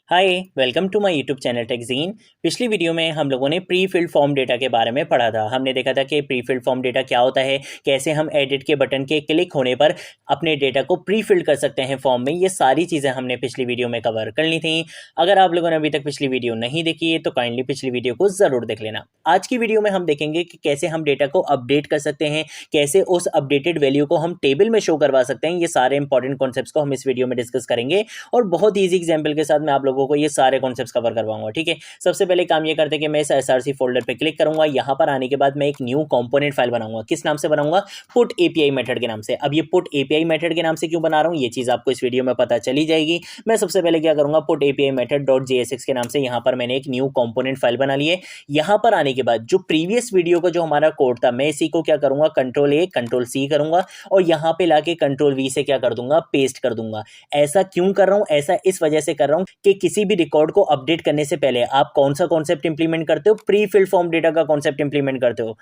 Hi welcome to my YouTube channel टेकजीन। पिछली video में हम लोगों ने प्री फिल्ड फॉर्म डेटा के बारे में पढ़ा था। हमने देखा था कि प्री फिल्ड फॉर्म डेटा क्या होता है, कैसे हम एडिट के बटन के क्लिक होने पर अपने डेटा को प्री फिल्ड कर सकते हैं फॉर्म में। ये सारी चीज़ें हमने पिछली वीडियो में कवर कर ली थी। अगर आप लोगों ने अभी तक पिछली वीडियो नहीं देखी है तो काइंडली पिछली वीडियो को ज़रूर देख लेना। आज की वीडियो में हम देखेंगे कि कैसे हम डेटा को अपडेट कर सकते हैं, कैसे उस अपडेटेड वैल्यू को हम टेबल में शो करवा सकते हैं। ये सारे इंपॉर्टेंट कॉन्सेप्ट्स को हम इस वीडियो में डिस्कस करेंगे और बहुत ईजी एग्जाम्पल के साथ मैं आप लोगों को ये सारे कॉन्सेप्ट्स कवर करवाऊंगा। ठीक है, सबसे पहले काम ये करते हैं कि मैं इस एसआरसी फोल्डर पे क्लिक करूंगा। यहाँ पर आने के बाद मैं एक न्यू कंपोनेंट फाइल बनाऊंगा। किस नाम से बनाऊंगा? पुट एपीआई मेथड के नाम से। अब ये पुट एपीआई मेथड के नाम से क्यों बना रहा हूँ ये चीज आपको इस वीडियो में पता चली जाएगी। मैं सबसे पहले क्या करूंगा, put API method dot JSX के नाम से यहाँ पर मैंने एक न्यू कंपोनेंट फाइल बना ली है। यहाँ पर आने के बाद जो प्रीवियस वीडियो का जो हमारा कोड था, मैं इसी को क्या करूंगा, कंट्रोल ए कंट्रोल सी करूंगा और यहाँ पे लाके कंट्रोल वी से क्या कर दूंगा, पेस्ट कर दूंगा। ऐसा क्यों कर रहा हूं? ऐसा इस वजह से कर रहा हूं कि किसी भी रिकॉर्ड को अपडेट करने से पहले आप कौन सा कॉन्सेप्ट इंप्लीमेंट करते हो, प्री फिल्ड फॉर्म डेटा का कॉन्सेप्ट इंप्लीमेंट करते हो।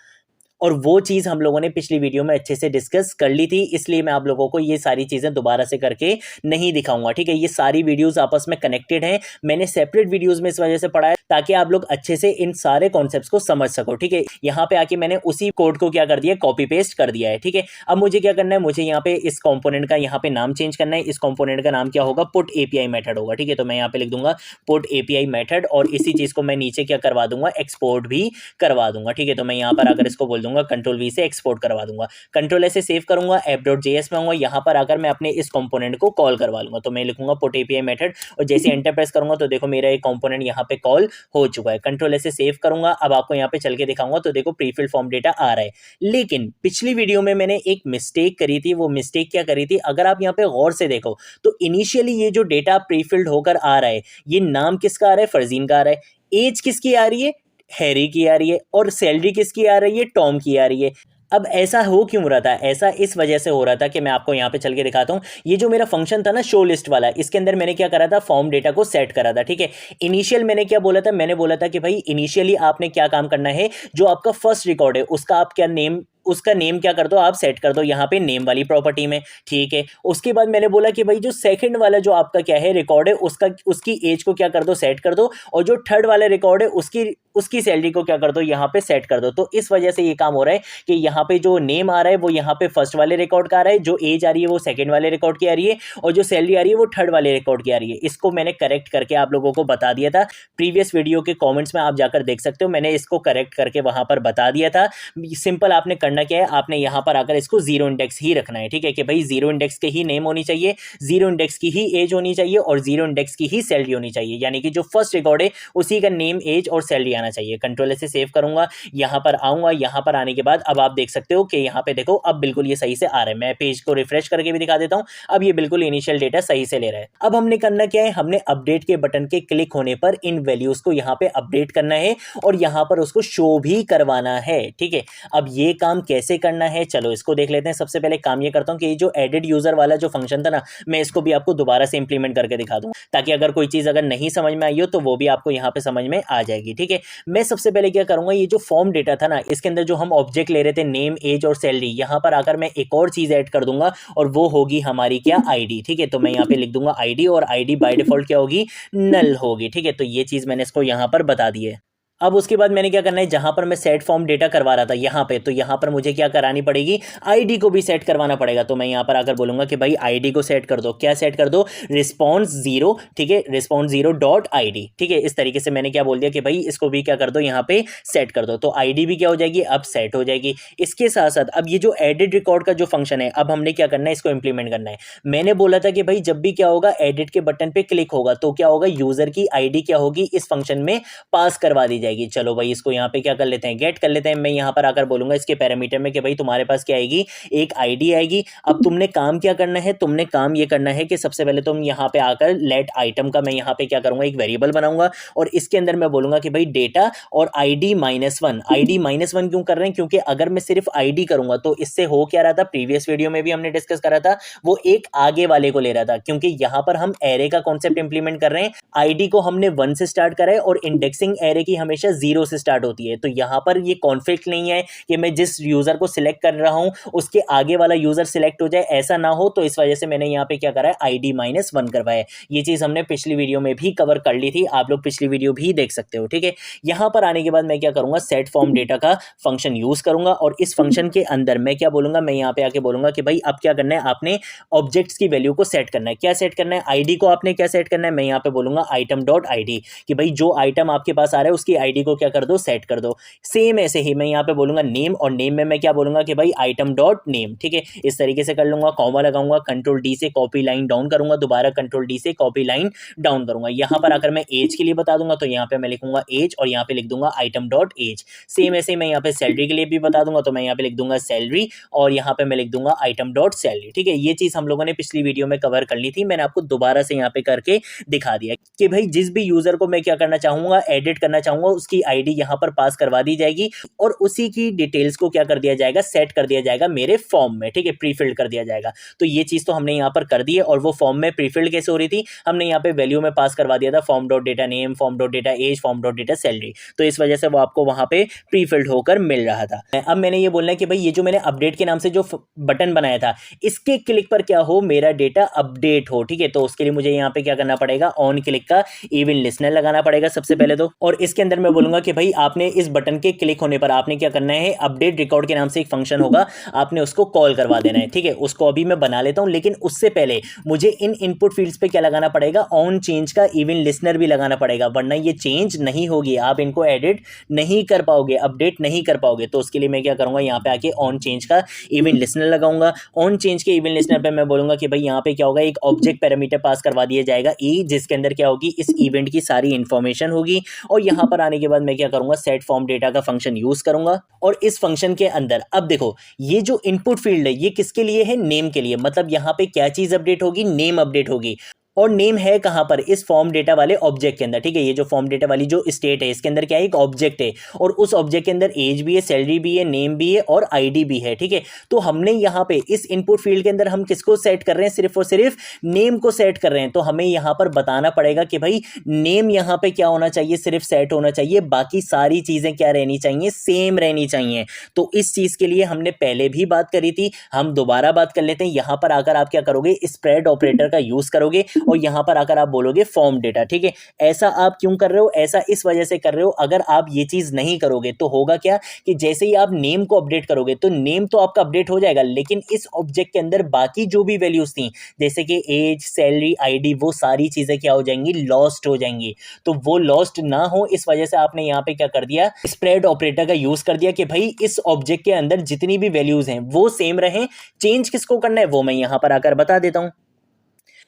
और वो चीज़ हम लोगों ने पिछली वीडियो में अच्छे से डिस्कस कर ली थी, इसलिए मैं आप लोगों को ये सारी चीज़ें दोबारा से करके नहीं दिखाऊंगा। ठीक है, ये सारी वीडियोस आपस में कनेक्टेड हैं। मैंने सेपरेट वीडियोस में इस वजह से पढ़ा है ताकि आप लोग अच्छे से इन सारे कॉन्सेप्ट्स को समझ सको। ठीक है, यहाँ पे आके मैंने उसी कोड को क्या कर दिया, कॉपी पेस्ट कर दिया है। ठीक है, अब मुझे क्या करना है, मुझे यहाँ पे इस कॉम्पोनेंट का यहाँ पे नाम चेंज करना है। इस कॉम्पोनेंट का नाम क्या होगा, पुट एपीआई मेथड होगा। ठीक है, तो मैं यहाँ पे लिख दूंगा पुट एपीआई मेथड और इसी चीज़ को मैं नीचे क्या करवा दूंगा, एक्सपोर्ट भी करवा दूंगा। ठीक है, तो मैं यहाँ पर अगर इसको बोल दूंगा कंट्रोल वी से एक्सपोर्ट करवा दूंगा, कंट्रोल ऐसे सेव करूंगा, app.js में आऊंगा। यहाँ पर आकर मैं अपने इस कंपोनेंट को कॉल करवा लूंगा। तो मैं लिखूंगा पुट एपीआई मेथड और जैसे एंटर प्रेस करूंगा तो देखो मेरा एक कंपोनेंट यहाँ पे कॉल हो चुका है। कंट्रोल ऐसे सेव करूंगा, अब आपको यहाँ पे चल के दिखाऊंगा तो देखो प्री फिल्ड फॉर्म डेटा आ रहा है। लेकिन पिछली वीडियो में मैंने एक मिस्टेक करी थी। वो मिस्टेक क्या करी थी, अगर आप यहाँ पे गौर से देखो तो इनिशियली ये जो डेटा प्री फिल्ड होकर आ रहा है, ये नाम किसका आ रहा है, फरजीन का आ रहा है। एज किसकी आ रही है, हैरी की आ रही है। और सैलरी किसकी आ रही है, टॉम की आ रही है। अब ऐसा हो क्यों रहा था? ऐसा इस वजह से हो रहा था कि मैं आपको यहाँ पे चल के दिखाता हूँ। ये जो मेरा फंक्शन था ना, शो लिस्ट वाला, इसके अंदर मैंने क्या करा था, फॉर्म डेटा को सेट करा था। ठीक है, इनिशियल मैंने क्या बोला था, मैंने बोला था कि भाई इनिशियली आपने क्या काम करना है, जो आपका फर्स्ट रिकॉर्ड है उसका आप क्या नेम, उसका नेम क्या कर दो, आप सेट कर दो यहाँ पे नेम वाली प्रॉपर्टी में। ठीक है, उसके बाद मैंने बोला कि भाई जो सेकंड वाला जो आपका क्या है रिकॉर्ड है, उसका उसकी एज को क्या कर दो, सेट कर दो। और जो थर्ड वाला रिकॉर्ड है उसकी उसकी सैलरी को क्या कर दो, यहाँ पे सेट कर दो। तो इस वजह से ये काम हो रहा है कि यहाँ पे जो नेम आ रहा है वो यहाँ पे फर्स्ट वाले रिकॉर्ड का आ रहा है, जो एज आ रही है वो सेकंड वाले रिकॉर्ड की आ रही है और जो सैलरी आ रही है वो थर्ड वाले रिकॉर्ड की आ रही है। इसको मैंने करेक्ट करके आप लोगों को बता दिया था। प्रीवियस वीडियो के कॉमेंट्स में आप जाकर देख सकते हो, मैंने इसको करेक्ट करके वहां पर बता दिया था। सिंपल आपने करना क्या है, आपने यहाँ पर आकर इसको जीरो इंडेक्स ही रखना है। ठीक है, कि भाई जीरो इंडेक्स के ही नेम होनी चाहिए, जीरो इंडेक्स की ही एज होनी चाहिए और जीरो इंडेक्स की ही सैलरी होनी चाहिए। यानी कि जो फर्स्ट रिकॉर्ड है उसी का नेम, एज और सैलरी आना चाहिए। कंट्रोल से सेव करूंगा, यहाँ पर आऊंगा। यहाँ पर आने के बाद अब आप देख सकते हो कि यहाँ पे देखो अब बिल्कुल ये सही से आ रहा है। मैं पेज को रिफ्रेश करके भी दिखा देता हूँ, अब ये बिल्कुल इनिशियल डेटा सही से ले रहा है। अब हमने करना क्या है, हमने अपडेट के बटन के क्लिक होने पर इन वैल्यूज को यहाँ पे अपडेट करना है और यहाँ पर उसको शो भी करवाना है। ठीक है, अब ये काम कैसे करना है, चलो इसको देख लेते हैं। सबसे पहले काम ये करता हूँ कि ये जो एडिट यूजर वाला जो फंक्शन था ना, मैं इसको भी आपको दोबारा से इंप्लीमेंट करके दिखा दूँ, ताकि अगर कोई चीज अगर नहीं समझ में आई हो तो वो भी आपको यहाँ पे समझ में आ जाएगी। ठीक है, मैं सबसे पहले क्या करूंगा, ये जो फॉर्म डेटा था ना, इसके अंदर जो हम ऑब्जेक्ट ले रहे थे नेम, एज और सैलरी, यहाँ पर आकर मैं एक और चीज ऐड कर दूंगा और वो होगी हमारी क्या, आईडी। ठीक है, तो मैं यहाँ पे लिख दूंगा आईडी और आईडी बाय डिफॉल्ट क्या होगी, नल होगी। ठीक है, तो ये चीज मैंने इसको यहाँ पर बता दी है। अब उसके बाद मैंने क्या करना है, जहां पर मैं सेट फॉर्म डेटा करवा रहा था यहाँ पे, तो यहाँ पर मुझे क्या करानी पड़ेगी, आईडी को भी सेट करवाना पड़ेगा। तो मैं यहाँ पर आकर बोलूंगा कि भाई आईडी को सेट कर दो। क्या सेट कर दो, रिस्पॉन्स जीरो। ठीक है, रिस्पॉन्स जीरो डॉट आईडी। ठीक है, इस तरीके से मैंने क्या बोल दिया कि भाई इसको भी क्या कर दो, यहाँ पे सेट कर दो। तो आईडी भी क्या हो जाएगी, अब सेट हो जाएगी। इसके साथ साथ अब ये जो एडिट रिकॉर्ड का जो फंक्शन है, अब हमने क्या करना है, इसको इंप्लीमेंट करना है। मैंने बोला था कि भाई जब भी क्या होगा, एडिट के बटन पे क्लिक होगा तो क्या होगा, यूजर की आईडी क्या होगी, इस फंक्शन में पास करवा दी जाएगी। चलो भाई इसको यहाँ पे क्या कर लेते हैं, गेट कर लेते हैं। मैं यहाँ पर आकर बोलूंगा इसके पैरामीटर में कि भाई तुम्हारे पास क्या आएगी, एक आईडी आएगी। अब तुमने काम क्या करना है, तुमने काम ये करना है कि सबसे पहले तुम यहाँ पे आकर लेट आइटम का मैं यहाँ पे क्या करूंगा, एक वेरिएबल बनाऊंगा और इसके अंदर मैं बोलूंगा कि भाई डेटा और आईडी -1। आईडी -1 क्यों कर रहे हैं, क्योंकि अगर मैं सिर्फ आईडी करूंगा तो इससे हो क्या रहा था, प्रीवियस वीडियो में भी हमने डिस्कस करा था, वो एक आगे वाले को ले रहा था। क्योंकि यहाँ पर हम एरे का कॉन्सेप्ट इंप्लीमेंट कर रहे हैं, आईडी को हमने 1 से स्टार्ट करा है और इंडेक्सिंग एरे की हमेशा हमेशा 0 से स्टार्ट होती है। तो यहाँ पर ये कॉन्फ्लिक्ट नहीं है कि मैं जिस यूज़र को सिलेक्ट कर रहा हूँ उसके आगे वाला यूज़र सिलेक्ट हो जाए, ऐसा ना हो। तो इस वजह से मैंने यहाँ पे क्या करा है, ID-1 करवाया है। ये चीज़ हमने पिछली वीडियो में भी कवर कर ली थी, आप लोग पिछली वीडियो भी देख सकते हो, ठीक है। यहाँ पर आने के बाद मैं क्या करूँगा, सेट फॉर्म डेटा का फंक्शन यूज़ करूँगा और इस फंक्शन के अंदर मैं क्या बोलूँगा, मैं यहाँ पे आके बोलूँगा कि भाई अब क्या करना है, आपने ऑब्जेक्ट्स की वैल्यू को सेट करना है। क्या सेट करना है, आईडी को आपने क्या सेट करना है, मैं यहाँ पे बोलूँगा item.id कि भाई जो आइटम आपके पास आ रहा है उसकी आईडी को क्या कर दो, सेट कर दो। सेम ऐसे ही मैं यहाँ पे बोलूँगा नेम, और नेम में मैं क्या बोलूँगा कि भाई item.name, ठीक है। इस तरीके से कर लूँगा, कॉमा लगाऊंगा, Ctrl+D से कॉपी लाइन डाउन करूँगा, दोबारा Ctrl+D से कॉपी लाइन डाउन करूँगा। यहाँ पर आकर मैं एज के लिए बता दूंगा, तो यहाँ पे मैं लिखूंगा एज और यहाँ पे लिख दूंगा item.age। सेम ऐसे मैं यहाँ पे सैलरी के लिए भी बता दूंगा, तो मैं यहाँ पे लिख दूंगा सैलरी और यहाँ पे मैं लिख दूंगा item.salary, ठीक है। ये चीज़ हम लोगों ने पिछली वीडियो में कवर कर ली थी, मैंने आपको दोबारा से यहाँ पे करके दिखा दिया कि भाई जिस भी यूजर को मैं क्या करना चाहूंगा, एडिट करना चाहूंगा, उसकी आईडी यहाँ पर पास करवा दी जाएगी और उसी की डिटेल्स को क्या कर दिया जाएगा, सेट कर दिया जाएगा मेरे फॉर्म में, ठीक है, प्रीफिल्ड कर दिया जाएगा। तो ये चीज़ तो हमने यहाँ पर कर दी है। और वो फॉर्म में प्रीफिल्ड कैसे हो रही थी, हमने यहाँ पे वैल्यू में पास करवा दिया था form.data_name, form.data_age, form.data_salary, तो इस वजह से वो आपको वहाँ पे प्रीफिल्ड होकर मिल रहा था। अब मैंने ये बोलना है कि भाई ये जो मैंने अपडेट के नाम से जो बटन बनाया था, इसके क्लिक पर क्या हो, मेरा डेटा अपडेट हो, ठीक है। तो उसके लिए मुझे यहाँ पे क्या करना पड़ेगा, ऑन क्लिक का इवन लिसनर लगाना पड़ेगा सबसे पहले तो। और इसके अंदर मैं बोलूंगा कि भाई आपने इस बटन के क्लिक होने पर आपने क्या करना है, अपडेट रिकॉर्ड के नाम से एक फंक्शन होगा, आपने उसको कॉल करवा देना है, ठीक है। उसको अभी मैं बना लेता हूं, लेकिन उससे पहले मुझे इन इनपुट फील्ड्स पे क्या लगाना पड़ेगा, ऑन चेंज का इवन लिसनर भी लगाना पड़ेगा, वरना ये चेंज नहीं होगी, आप इनको एडिट नहीं कर पाओगे, अपडेट नहीं कर पाओगे। तो उसके लिए मैं क्या करूंगा, यहाँ पे आके ऑन चेंज का इवन लिसनर लगाऊंगा। ऑन चेंज के इवन लिसनर पे मैं बोलूंगा कि भाई यहाँ पे क्या होगा, एक ऑब्जेक्ट पैरामीटर पास करवा दिया जाएगा ई, जिसके अंदर क्या होगी, इस इवेंट की सारी इंफॉर्मेशन होगी। और यहाँ पर आने के बाद मैं क्या करूंगा, सेट फॉर्म डेटा का फंक्शन यूज करूंगा। और इस फंक्शन के अंदर अब देखो, ये जो इनपुट फील्ड है ये किसके लिए है, नेम के लिए। मतलब यहाँ पे क्या चीज अपडेट होगी, नेम अपडेट होगी। और नेम है कहां पर, इस फॉर्म डेटा वाले ऑब्जेक्ट के अंदर, ठीक है। ये जो फॉर्म डेटा वाली जो स्टेट है, इसके अंदर क्या है, एक ऑब्जेक्ट है और उस ऑब्जेक्ट के अंदर एज भी है, सैलरी भी है, नेम भी है और आईडी भी है, ठीक है। तो हमने यहाँ पे इस इनपुट फील्ड के अंदर हम किसको सेट कर रहे हैं, सिर्फ और सिर्फ नेम को सेट कर रहे हैं। तो हमें यहाँ पर बताना पड़ेगा कि भाई नेम यहाँ पे क्या होना चाहिए, सिर्फ सेट होना चाहिए, बाकी सारी चीजें क्या रहनी चाहिए, सेम रहनी चाहिए। तो इस चीज के लिए हमने पहले भी बात करी थी, हम दोबारा बात कर लेते हैं। यहाँ पर आकर आप क्या करोगे, स्प्रेड ऑपरेटर का यूज करोगे और यहां पर आकर आप बोलोगे फॉर्म डेटा, ठीक है। ऐसा आप क्यों कर रहे हो, ऐसा इस वजह से कर रहे हो, अगर आप ये चीज नहीं करोगे तो होगा क्या कि जैसे ही आप नेम को अपडेट करोगे तो नेम तो आपका अपडेट हो जाएगा, लेकिन इस ऑब्जेक्ट के अंदर बाकी जो भी वैल्यूज थी, जैसे कि एज, सैलरी, आईडी, वो सारी चीजें क्या हो जाएंगी, लॉस्ट हो जाएंगी। तो वो लॉस्ट ना हो, इस वजह से आपने यहाँ पे क्या कर दिया, स्प्रेड ऑपरेटर का यूज कर दिया कि भाई इस ऑब्जेक्ट के अंदर जितनी भी वैल्यूज हैं वो सेम रहें। चेंज किसको करना है वो मैं यहां पर आकर बता देता हूं।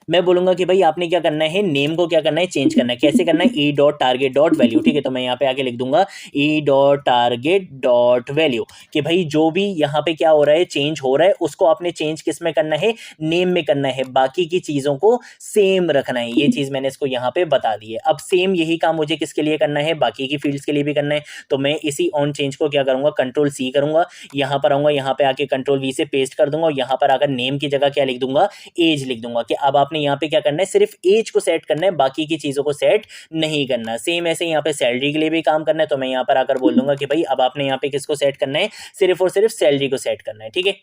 मैं बोलूंगा कि भाई आपने क्या करना है, नेम को क्या करना है, चेंज करना है। कैसे करना है, e.target.value, ठीक है। तो मैं यहाँ पे आके लिख दूंगा e.target.value कि भाई जो भी यहाँ पे क्या हो रहा है, चेंज हो रहा है, उसको आपने चेंज किस में करना है, नेम में करना है, बाकी की चीजों को सेम रखना है। ये चीज मैंने इसको यहाँ पे बता दी है। अब सेम यही काम मुझे किसके लिए करना है, बाकी की फील्ड्स के लिए भी करना है। तो मैं इसी ऑन चेंज को क्या करूंगा, Ctrl+C करूंगा, यहाँ पर आऊंगा, यहाँ पे आके Ctrl+V से पेस्ट कर दूंगा और यहाँ पर आकर नेम की जगह क्या लिख दूंगा, एज लिख दूंगा कि अब आपने यहाँ पे क्या करना है, सिर्फ एज को सेट करना है, बाकी की चीजों को सेट नहीं करना। सेम ऐसे यहाँ पे सैलरी के लिए भी काम करना है। तो मैं यहाँ पर आकर बोल दूंगा कि भाई अब आपने यहाँ पे किसको सेट करना है, सिर्फ और सिर्फ सैलरी को सेट करना है, ठीक है।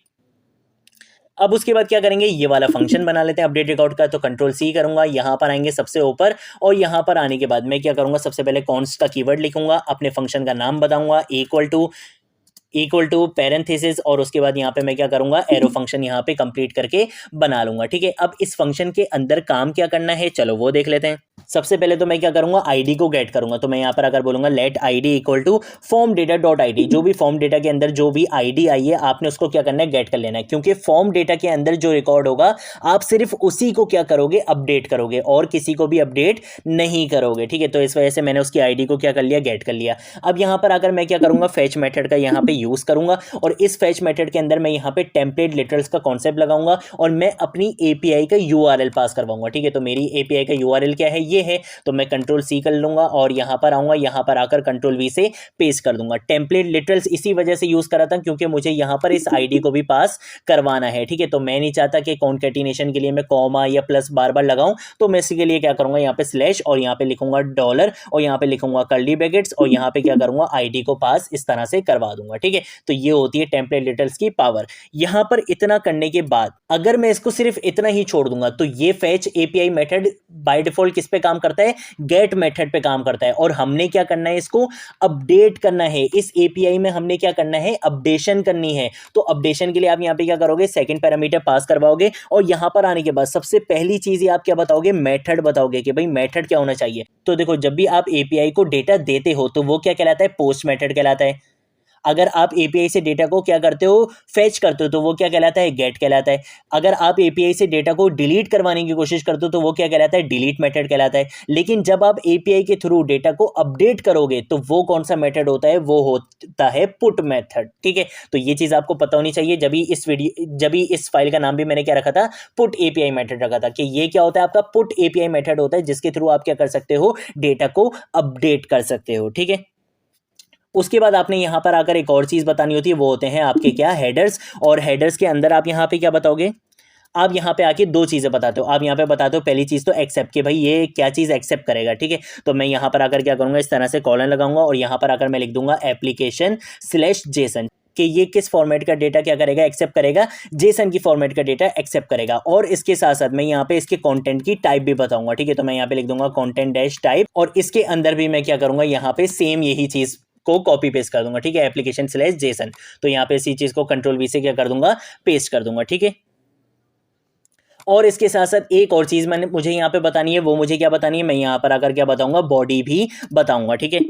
अब उसके बाद क्या करेंगे, ये वाला फंक्शन बना लेते हैं अपडेट रिकॉर्ड का। तो Ctrl+C करूंगा, यहाँ पर आएंगे सबसे ऊपर और यहाँ पर आने के बाद मैं क्या करूंगा, सबसे पहले कॉन्स्ट का कीवर्ड लिखूंगा, अपने फंक्शन का नाम बताऊंगा, इक्वल टू पैरेंथेसिस, और उसके बाद यहाँ पे मैं क्या करूंगा, एरो फंक्शन यहाँ पे कंप्लीट करके बना लूंगा, ठीक है। अब इस फंक्शन के अंदर काम क्या करना है, चलो वो देख लेते हैं। सबसे पहले तो मैं क्या करूंगा, आईडी को गेट करूंगा। तो मैं यहाँ पर अगर बोलूंगा let ID equal to form data dot ID, जो भी फॉर्म डेटा के अंदर जो भी आईडी आई है आपने उसको क्या करना है, गेट कर लेना है। क्योंकि फॉर्म डेटा के अंदर जो रिकॉर्ड होगा आप सिर्फ उसी को क्या करोगे, अपडेट करोगे, और किसी को भी अपडेट नहीं करोगे, ठीक है। तो इस वजह से मैंने उसकी आईडी को क्या कर लिया, गेट कर लिया। अब यहाँ पर आकर मैं क्या करूंगा, फैच मेथड का यहाँ पे यूज करूंगा और इस फैच मेथड के अंदर मैं यहाँ पे टेम्पलेट लिटरल्स का कॉन्सेप्ट लगाऊंगा और मैं अपनी एपीआई का यूआरएल पास करवाऊंगा, ठीक है। तो मेरी एपीआई का यूआरएल क्या है, ये है, तो मैं कंट्रोल सी कर लूँगा और यहाँ पर आऊँगा, यहाँ पर आकर कंट्रोल वी से पेस्ट कर दूंगा। टेम्पलेट लिटरल्स इसी वजह से यूज़ करा था क्योंकि मुझे यहाँ पर इस आईडी को भी पास करवाना है, ठीक है। तो मैं नहीं चाहता कि कॉन्केटिनेशन के लिए मैं कॉमा या प्लस बार बार लगाऊं, तो मैं इसके लिए क्या करूँगा, यहाँ पे स्लैश और यहाँ पे लिखूंगा डॉलर और यहाँ पे लिखूंगा कर्ली ब्रैकेट्स और यहाँ पे क्या करूँगा, आईडी को पास इस तरह से करवा दूंगा, ठीक है। तो ये होती है टेम्पलेट लिटरल्स की पावर। यहाँ पर इतना करने के बाद अगर मैं इसको सिर्फ इतना ही छोड़ दूंगा तो ये fetch API method by default किस पे काम करता है, गेट मेथड पे काम करता है। और हमने क्या करना है, इसको अपडेट करना है। इस एपीआई में हमने क्या करना है, अपडेशन करनी है। तो अपडेशन के लिए आप यहाँ पे क्या करोगे, सेकंड पैरामीटर पास करवाओगे और यहाँ पर आने के बाद सबसे पहली चीज आप क्या बताओगे, मेथड बताओगे कि भाई मेथड क्या होना चाहिए। तो देखो, जब भी आप एपीआई को डेटा देते हो तो वो क्या कहलाता है, पोस्ट मेथड कहलाता है। अगर आप एपीआई से डेटा को क्या करते हो, फेच करते हो, तो वो क्या कहलाता है, गेट कहलाता है। अगर आप एपीआई से डेटा को डिलीट करवाने की कोशिश करते हो तो वो क्या कहलाता है, डिलीट मेथड कहलाता है। लेकिन जब आप एपीआई के थ्रू डेटा को अपडेट करोगे तो वो कौन सा मेथड होता है, वो होता है पुट मेथड, ठीक है। तो ये चीज आपको पता होनी चाहिए। जब भी इस फाइल का नाम भी मैंने क्या रखा था, पुट एपीआई मेथड रखा था कि ये क्या होता है, आपका पुट एपीआई मेथड होता है जिसके थ्रू आप क्या कर सकते हो, डेटा को अपडेट कर सकते हो, ठीक है। उसके बाद आपने यहाँ पर आकर एक और चीज़ बतानी होती है, वो होते हैं आपके क्या, हेडर्स। और हेडर्स के अंदर आप यहाँ पे क्या बताओगे, आप यहाँ पे आके दो चीज़ें बताते हो। आप यहाँ पे बताते हो पहली चीज़ तो एक्सेप्ट, कि भाई ये क्या चीज़ एक्सेप्ट करेगा, ठीक है। तो मैं यहाँ पर आकर क्या करूँगा, इस तरह से कॉलन लगाऊंगा और यहाँ पर आकर मैं लिख दूंगा एप्लीकेशन/जेसन कि ये किस फॉर्मेट का डेटा क्या करेगा, एक्सेप्ट करेगा, जेसन की फॉर्मेट का डेटा एक्सेप्ट करेगा। और इसके साथ साथ मैं यहाँ पे इसके कंटेंट की टाइप भी बताऊंगा, ठीक है। तो मैं यहाँ पे लिख दूंगा कंटेंट डैश टाइप और इसके अंदर भी मैं क्या करूँगा, यहाँ पे सेम यही चीज़ को कॉपी पेस्ट कर दूंगा, ठीक है, एप्लीकेशन/जेसन। तो यहाँ पे इसी चीज़ को कंट्रोल वी से क्या कर दूंगा, पेस्ट कर दूंगा, ठीक है। और इसके साथ साथ एक और चीज़ मुझे यहाँ पे बतानी है, वो मुझे क्या बतानी है, मैं यहाँ पर आकर क्या बताऊंगा, बॉडी भी बताऊंगा, ठीक है।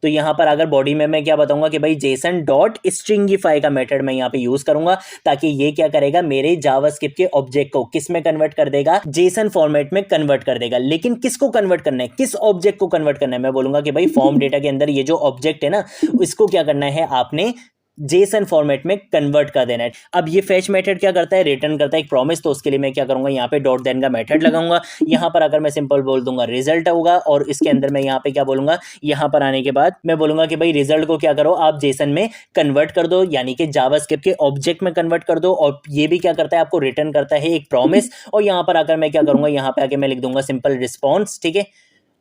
तो यहाँ पर अगर बॉडी में मैं क्या बताऊंगा कि भाई जेसन डॉट स्ट्रिंगिफाई का मेथड मैं यहाँ पे यूज करूंगा, ताकि ये क्या करेगा, मेरे जावास्क्रिप्ट के ऑब्जेक्ट को किस में कन्वर्ट कर देगा, जेसन फॉर्मेट में कन्वर्ट कर देगा। लेकिन किसको कन्वर्ट करना है, किस ऑब्जेक्ट को कन्वर्ट करना है, मैं बोलूंगा कि भाई फॉर्म डेटा के अंदर ये जो ऑब्जेक्ट है ना, इसको क्या करना है, आपने जेसन फॉर्मेट में कन्वर्ट कर देना है। अब ये फैच मेथड क्या करता है, रिटर्न करता है एक प्रॉमिस। तो उसके लिए मैं क्या करूंगा, यहाँ पे डॉट देन का मेथड लगाऊंगा। यहाँ पर अगर मैं सिंपल बोल दूंगा रिजल्ट होगा और इसके अंदर मैं यहाँ पे क्या बोलूंगा, यहाँ पर आने के बाद मैं बोलूंगा कि भाई रिजल्ट को क्या करो, आप जेसन में कन्वर्ट कर दो, यानी कि जावास्क्रिप्ट के ऑब्जेक्ट में कन्वर्ट कर दो। और ये भी क्या करता है, आपको रिटर्न करता है एक प्रॉमिस। और यहाँ पर आकर मैं क्या करूंगा, यहाँ पे आके मैं लिख दूंगा सिंपल रिस्पॉन्स, ठीक है।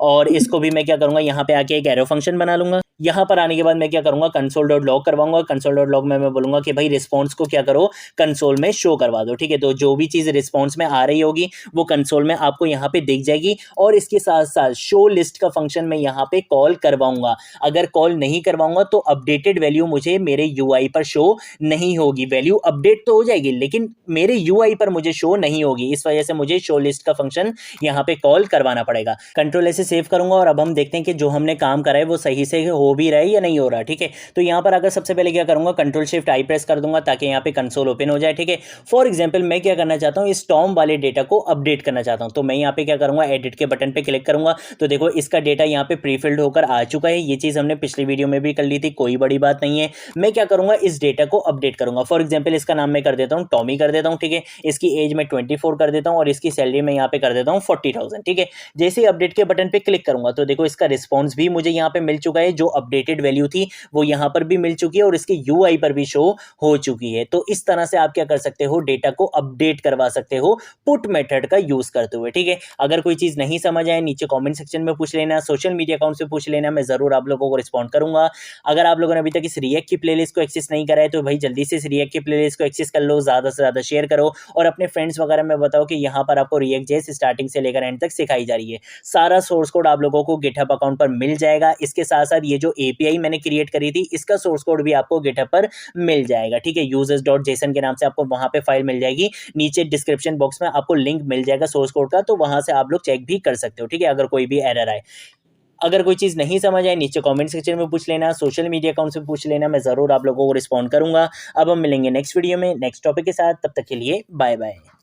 और इसको भी मैं क्या करूंगा, यहाँ पे आके एक एरो फंक्शन बना लूंगा। यहाँ पर आने के बाद मैं क्या करूंगा, कंसोल डॉट लॉग करवाऊंगा। कंसोल डॉट लॉग में मैं बोलूंगा कि भाई रिस्पॉन्स को क्या करो, कंसोल में शो करवा दो, ठीक है। तो जो भी चीज़ रिस्पॉन्स में आ रही होगी वो कंसोल में आपको यहाँ पे दिख जाएगी। और इसके साथ साथ शो लिस्ट का फंक्शन मैं यहाँ पे कॉल करवाऊंगा। अगर कॉल नहीं करवाऊंगा तो अपडेटेड वैल्यू मुझे मेरे यूआई पर शो नहीं होगी। वैल्यू अपडेट तो हो जाएगी लेकिन मेरे यूआई पर मुझे शो नहीं होगी। इस वजह से मुझे शो लिस्ट का फंक्शन यहाँ पे कॉल करवाना पड़ेगा। कंट्रोल ऐसे सेव करूंगा और अब हम देखते हैं कि जो हमने काम करा है वो सही से हो भी रहा है या नहीं हो रहा, ठीक है। तो यहाँ पर अगर सबसे पहले क्या करूंगा, कंट्रोल शिफ्ट आई प्रेस कर दूंगा ताकि यहाँ पे कंसोल ओपन हो जाए, ठीक है। फॉर एग्जांपल मैं क्या करना चाहता हूँ, इस टॉम वाले डेटा को अपडेट करना चाहता हूँ। तो मैं यहाँ पे क्या करूंगा, एडिट के बटन पे क्लिक करूंगा। तो देखो इसका डेटा यहाँ पे प्रीफिल्ड होकर आ चुका है। ये चीज़ हमने पिछली वीडियो में भी कर ली थी, कोई बड़ी बात नहीं है। मैं क्या करूंगा, इस डेटा को अपडेट करूंगा। फॉर एग्जाम्पल इसका नाम मैं कर देता हूँ टॉमी कर देता हूँ, ठीक है। इसकी एज में 24 कर देता हूँ और इसकी सैलरी में यहाँ पे कर देता हूँ 40,000, ठीक है। जैसे ही अपडेट के बटन पे क्लिक करूंगा तो देखो इसका रिस्पॉन्स भी मुझे यहाँ पे मिल चुका है। जो अपडेटेड वैल्यू थी वो यहाँ पर भी मिल चुकी है और इसके यूआई पर भी शो हो चुकी है। तो इस तरह से आप क्या कर सकते हो, डेटा को अपडेट करवा सकते हो पुट मेथड का यूज करते हुए, ठीक है। अगर कोई चीज नहीं समझ आए नीचे कमेंट सेक्शन में पूछ लेना, सोशल मीडिया अकाउंट से पूछ लेना, मैं जरूर आप लोगों को रिस्पॉन्ड करूंगा। अगर आप लोगों ने अभी तक इस रिएक्ट की प्लेलिस्ट को एक्सेस नहीं करा है तो भाई जल्दी से इस रिएक्ट की प्लेलिस्ट को एक्सेस कर लो, ज्यादा से ज्यादा शेयर करो और अपने फ्रेंड्स वगैरह में बताओ कि यहाँ पर आपको रिएक्ट जेएस स्टार्टिंग से लेकर एंड तक सिखाई जा रही है। सारा सोर्स कोड आप लोगों को गिटहब अकाउंट पर मिल जाएगा। इसके साथ साथ ये जो एपीआई मैंने क्रिएट करी थी इसका सोर्स कोड भी आपको गिटहब पर मिल जाएगा, ठीक है। users.json के नाम से आपको वहां पे फाइल मिल जाएगी। नीचे डिस्क्रिप्शन बॉक्स में आपको लिंक मिल जाएगा सोर्स कोड का, तो वहां से आप लोग चेक भी कर सकते हो, ठीक है। अगर कोई भी एरर आए, अगर कोई चीज़ नहीं समझ आए नीचे कमेंट सेक्शन में पूछ लेना, सोशल मीडिया अकाउंट से पूछ लेना, मैं ज़रूर आप लोगों को रिस्पॉन्ड करूंगा। अब हम मिलेंगे नेक्स्ट वीडियो में नेक्स्ट टॉपिक के साथ, तब तक के लिए बाय बाय।